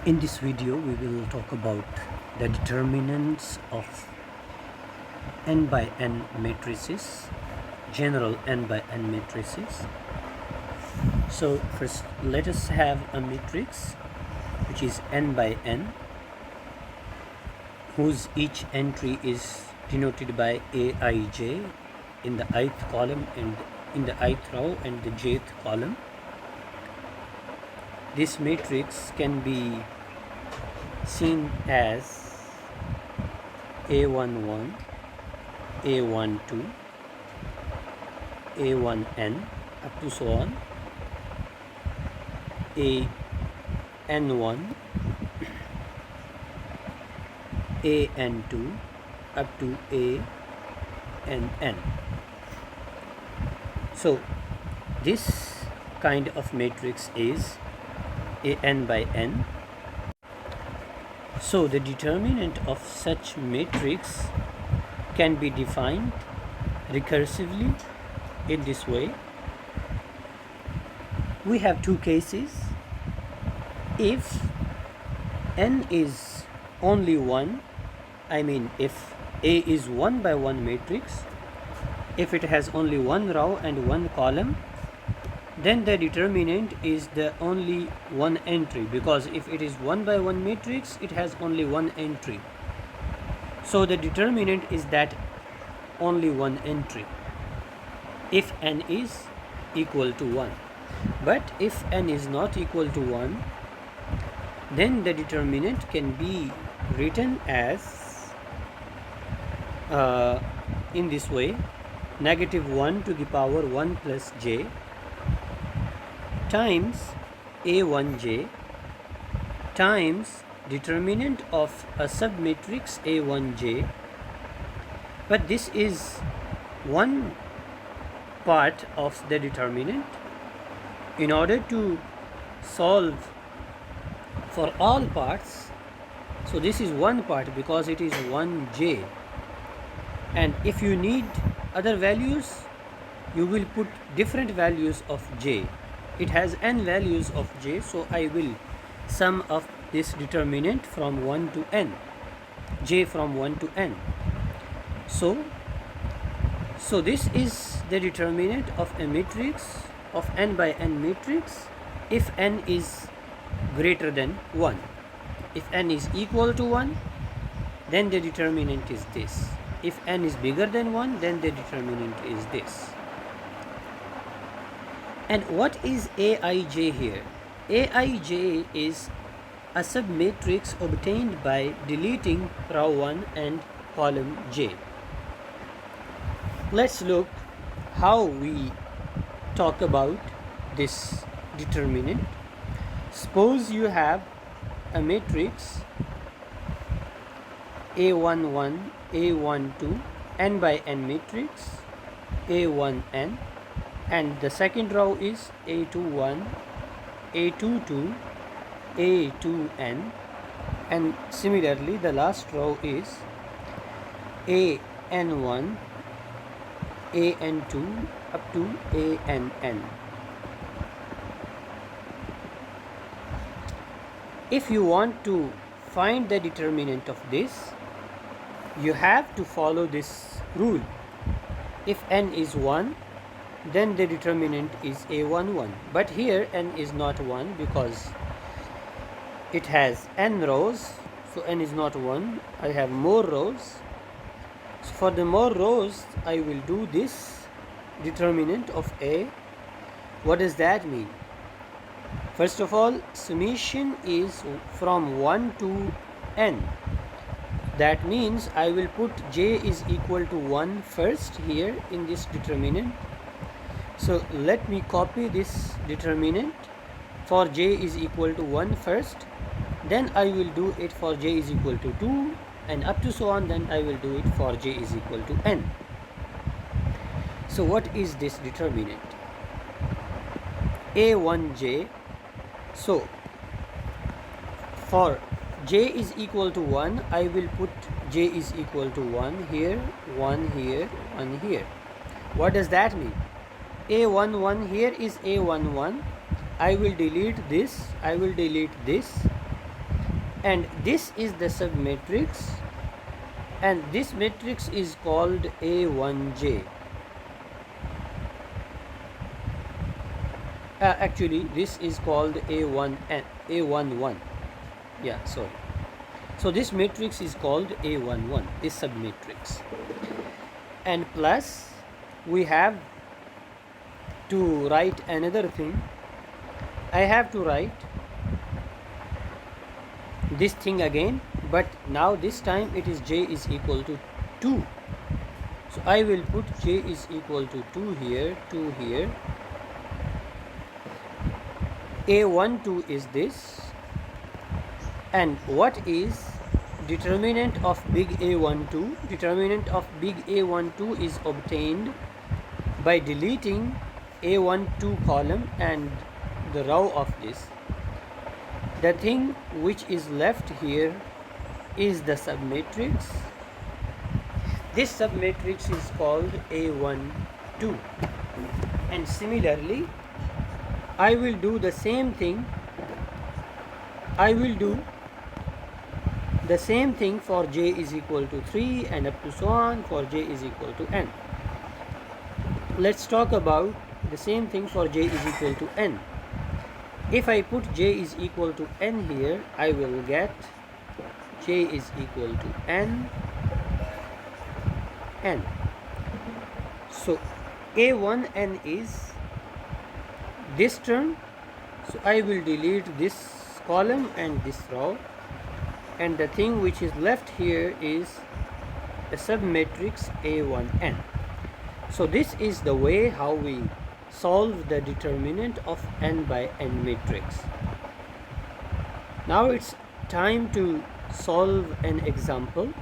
In this video, we will talk about the determinants of n by n matrices, general n by n matrices. So first, let us have a matrix which is n by n, whose each entry is denoted by aij in the ith column and in the ith row and the jth column. This matrix can be seen as A11, A12, A1n up to so on, AN1, AN2 up to ANN. So this kind of matrix is an by n. So the determinant of such matrix can be defined recursively in this way. We have two cases. If n is only 1, I mean if A is 1 by 1 matrix, if it has only one row and one column, then the determinant is the only one entry, because if it is 1 by 1 matrix, it has only one entry. So the determinant is that only one entry if n is equal to 1. But if n is not equal to 1, then the determinant can be written as in this way: -1 to the power 1 plus j times a1j times determinant of a submatrix a1j. But this is one part of the determinant. In order to solve for all parts, so this is one part because it is 1j, and if you need other values, you will put different values of j. It has n values of j, so I will sum up this determinant from 1 to n, j from 1 to n. So this is the determinant of a matrix, of n by n matrix, if n is greater than 1. If n is equal to 1, then the determinant is this. If n is bigger than 1, then the determinant is this. And what is aij here? Aij is a submatrix obtained by deleting row 1 and column j. Let's look how we talk about this determinant. Suppose you have a matrix A11, A12, n by n matrix, A1n, and the second row is A21, A22, A2n, and similarly the last row is AN1, AN2 up to ANN. If you want to find the determinant of this, you have to follow this rule. If n is 1, then the determinant is A11. But here n is not 1 because it has n rows, so n is not 1. I have more rows. So for the more rows, I will do this determinant of A. What does that mean? First of all, summation is from 1 to n. That means I will put j is equal to 1 first here in this determinant. So let me copy this determinant for j is equal to 1 first, then I will do it for j is equal to 2, and up to so on, then I will do it for j is equal to n. So what is this determinant? A1j. So for j is equal to 1, I will put j is equal to 1 here, 1 here, 1 here. What does that mean? A11 here is A11. I will delete this, I will delete this. and this is the submatrix, and this matrix is called A1J. Actually this is called A11. Yeah, sorry. So this matrix is called A11, this submatrix. And plus we have to write another thing. I have to write this thing again, but now this time it is j is equal to 2. So I will put j is equal to 2 here, 2 here. A12 is this, and what is determinant of big A12? Determinant of big A12 is obtained by deleting A12 column and the row of this. The thing which is left here is the submatrix. This submatrix is called A12, and similarly I will do the same thing. I will do the same thing for j is equal to 3 and up to so on for j is equal to n. Let's talk about the same thing for j is equal to n. If I put j is equal to n here, I will get j is equal to n. So a1n is this term, so I will delete this column and this row, and the thing which is left here is the submatrix a1n. So this is the way how we solve the determinant of n by n matrix. Now it's time to solve an example.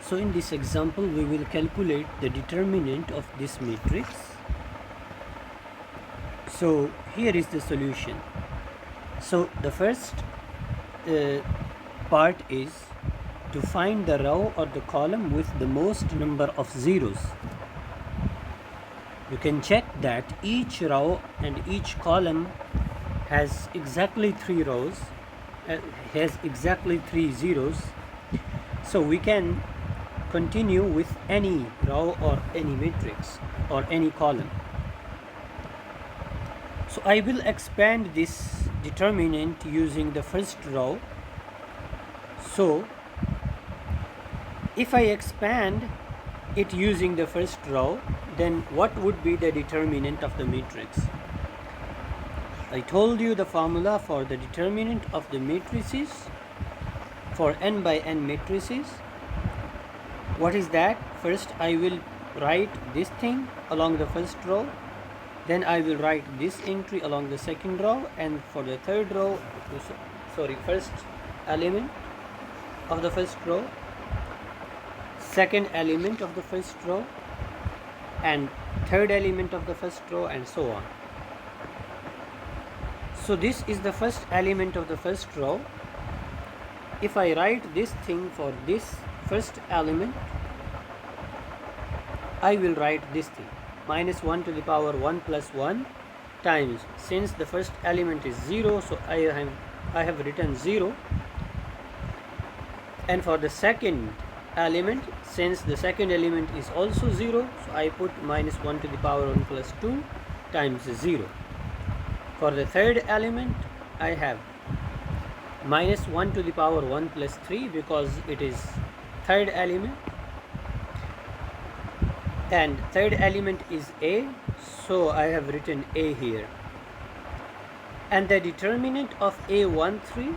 So in this example we will calculate the determinant of this matrix. So here is the solution. So the first part is to find the row or the column with the most number of zeros. You can check that each row and each column has exactly 3 rows, has exactly 3 zeros. So we can continue with any row or any matrix or any column. So I will expand this determinant using the first row. So if I expand it using the first row, then what would be the determinant of the matrix? I told you the formula for the determinant of the matrices for n by n matrices. What is that? First I will write this thing along the first row, then I will write this entry along the second row, and for the third row, first element of the first row, second element of the first row, and third element of the first row, and so on. So this is the first element of the first row. If I write this thing for this first element, I will write this thing minus 1 to the power 1 plus 1 times, since the first element is 0, so I have written 0, and for the second element, since the second element is also 0, so I put minus 1 to the power 1 plus 2 times 0. For the third element, I have minus 1 to the power 1 plus 3 because it is third element, and third element is a, so I have written a here. And the determinant of a13,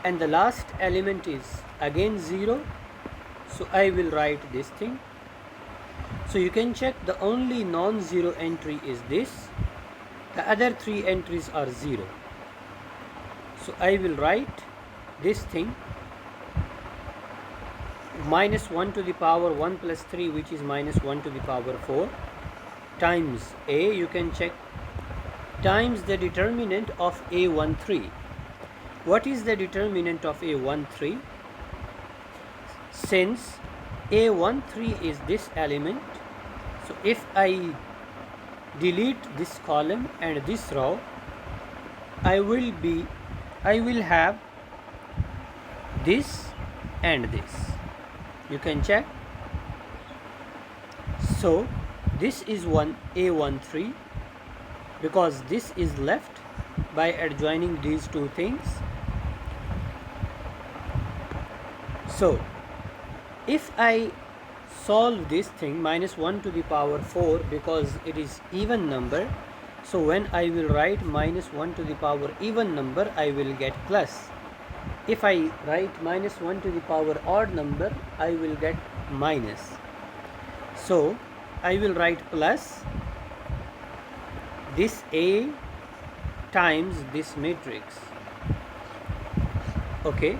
and the last element is again 0, so I will write this thing. So you can check the only non-zero entry is this, the other 3 entries are 0. So I will write this thing minus 1 to the power 1 plus 3, which is minus 1 to the power 4, times a, you can check, times the determinant of a13. What is the determinant of a13? Since a13 is this element, so if I delete this column and this row, I will be I will have this and this. You can check. So this is one A13 because this is left by adjoining these two things. So if I solve this thing, minus 1 to the power 4, because it is even number, so when I will write minus 1 to the power even number, I will get plus. If I write minus 1 to the power odd number, I will get minus. So I will write plus this A times this matrix. Okay,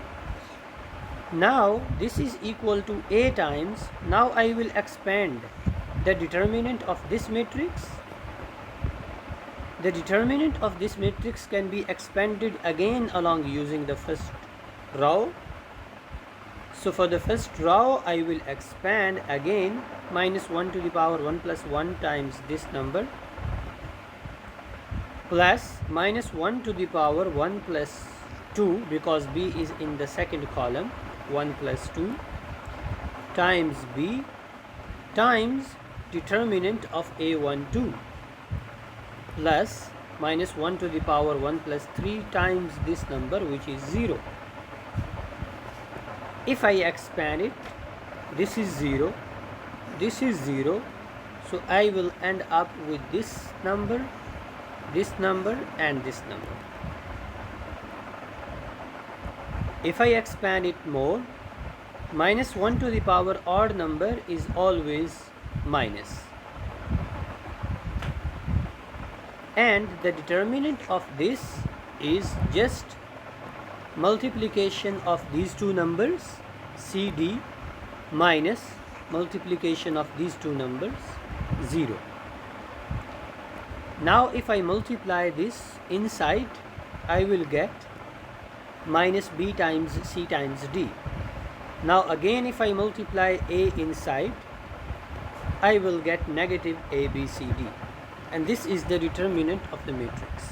now this is equal to A times, now I will expand the determinant of this matrix. The determinant of this matrix can be expanded again along using the first row. So for the first row I will expand again minus 1 to the power 1 plus 1 times this number plus minus 1 to the power 1 plus 2, because B is in the second column, 1 plus 2 times B times determinant of A12 plus minus 1 to the power 1 plus 3 times this number, which is 0. If I expand it, this is 0, this is 0, so I will end up with this number and this number. If I expand it more, minus 1 to the power odd number is always minus, and the determinant of this is just multiplication of these two numbers CD minus multiplication of these two numbers 0. Now if I multiply this inside, I will get minus B times C times D. Now again if I multiply A inside, I will get negative ABCD, and this is the determinant of the matrix.